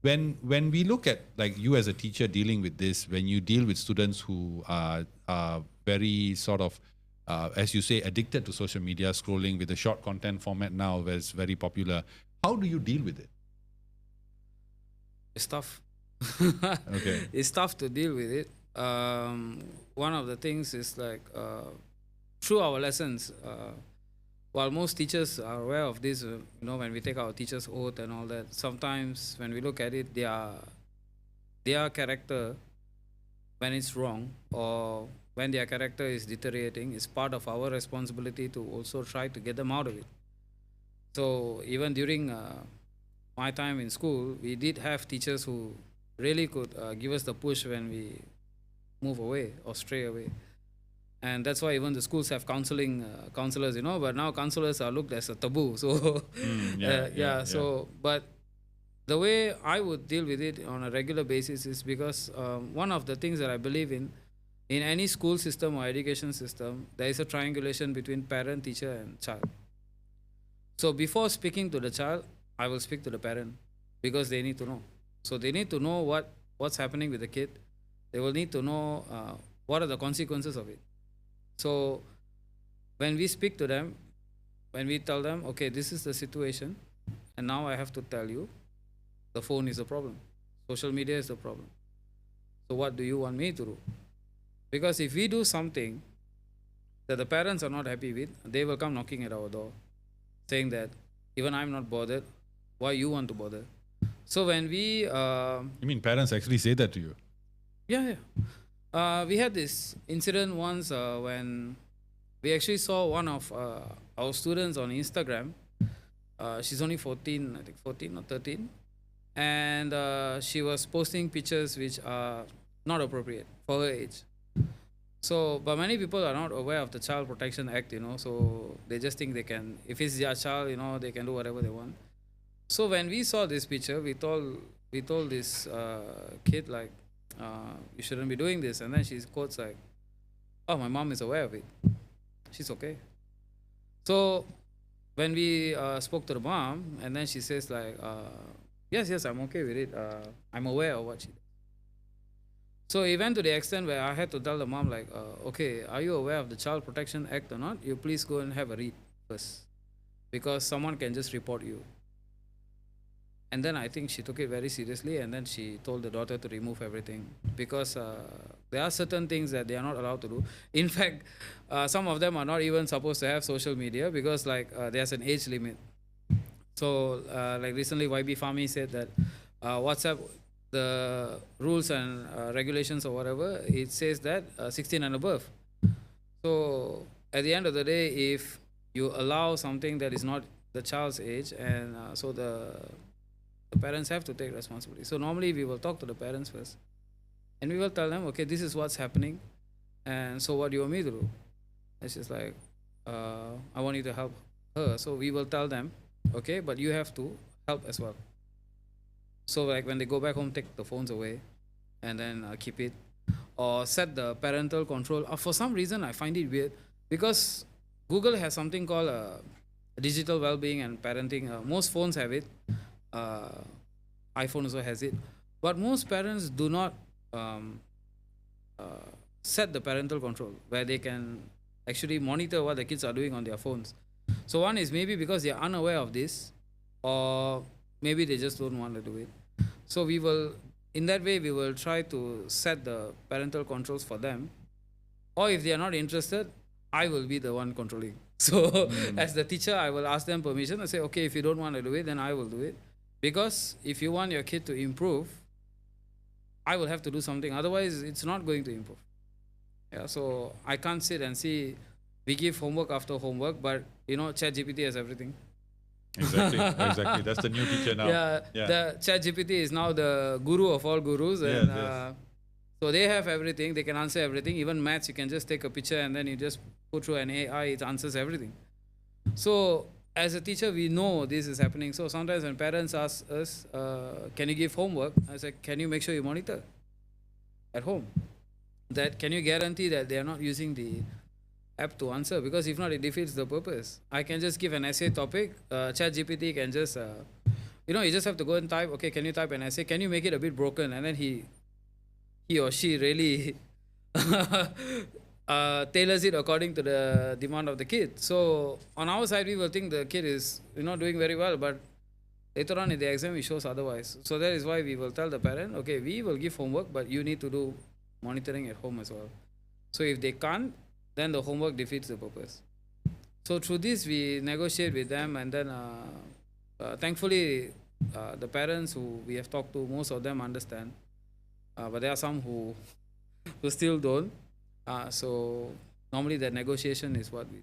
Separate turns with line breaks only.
when we look at like you as a teacher dealing with this, when you deal with students who are very sort of as you say, addicted to social media, scrolling with the short content format now, where it's very popular. How do you deal with it?
It's tough.
Okay.
It's tough to deal with it. One of the things is like through our lessons, while most teachers are aware of this, when we take our teacher's oath and all that, sometimes when we look at it, their character, when it's wrong or when their character is deteriorating, it's part of our responsibility to also try to get them out of it. So even during my time in school, we did have teachers who really could give us the push when we move away or stray away. And that's why even the schools have counselors, but now counselors are looked as a taboo. So, but the way I would deal with it on a regular basis is because one of the things that I believe in any school system or education system, there is a triangulation between parent, teacher, and child. So before speaking to the child, I will speak to the parent because they need to know. So they need to know what's happening with the kid. They will need to know what are the consequences of it. So when we speak to them, when we tell them, okay, this is the situation, and now I have to tell you, the phone is a problem. Social media is the problem. So what do you want me to do? Because if we do something that the parents are not happy with, they will come knocking at our door, saying that even I'm not bothered, why you want to bother? So when we...
you mean parents actually say that to you?
Yeah. We had this incident once when we actually saw one of our students on Instagram. She's only 14, I think 14 or 13. And she was posting pictures which are not appropriate for her age. So, but many people are not aware of the Child Protection Act, so they just think they can, if it's their child, they can do whatever they want. So when we saw this picture, we told this kid like, you shouldn't be doing this. And then she quotes like, oh, my mom is aware of it. She's okay. So when we spoke to the mom, and then she says like, yes, I'm okay with it. I'm aware of what she did. So it went to the extent where I had to tell the mom like, okay, are you aware of the Child Protection Act or not? You please go and have a read first, because someone can just report you. And then I think she took it very seriously, and then she told the daughter to remove everything, because there are certain things that they are not allowed to do. In fact, some of them are not even supposed to have social media because there's an age limit. So like recently YB Fahmy said that WhatsApp, the rules and regulations or whatever, it says that 16 and above. So at the end of the day, if you allow something that is not the child's age, and so the parents have to take responsibility. So normally we will talk to the parents first, and we will tell them, okay, this is what's happening, and so what do you want me to do? It's just like, I want you to help her. So we will tell them, okay, but you have to help as well. So like when they go back home, take the phones away, and then keep it, or set the parental control. For some reason, I find it weird because Google has something called digital well-being and parenting. Most phones have it. iPhone also has it, but most parents do not set the parental control where they can actually monitor what the kids are doing on their phones. So one is maybe because they are unaware of this, or maybe they just don't want to do it. So we will, in that way, we will try to set the parental controls for them. Or if they are not interested, I will be the one controlling. So as the teacher, I will ask them permission and say, okay, if you don't want to do it, then I will do it. Because if you want your kid to improve, I will have to do something. Otherwise, it's not going to improve. Yeah, so I can't sit and see, we give homework after homework, but ChatGPT has everything.
Exactly. That's the new teacher now.
Yeah. The ChatGPT is now the guru of all gurus, and
yes.
So they have everything. They can answer everything. Even maths, you can just take a picture and then you just put through an AI. It answers everything. So as a teacher, we know this is happening. So sometimes when parents ask us, "Can you give homework?" I say, "Can you make sure you monitor at home? Can you guarantee that they are not using the app to answer, because if not, it defeats the purpose. I can just give an essay topic. ChatGPT can just, you just have to go and type, okay, can you type an essay? Can you make it a bit broken? And then he or she really tailors it according to the demand of the kid. So on our side, we will think the kid is doing very well, but later on in the exam, it shows otherwise. So that is why we will tell the parent, okay, we will give homework, but you need to do monitoring at home as well. So if they can't, then the homework defeats the purpose. So through this, we negotiate with them, and then thankfully, the parents who we have talked to, most of them understand, but there are some who still don't. So normally, the negotiation is what we do.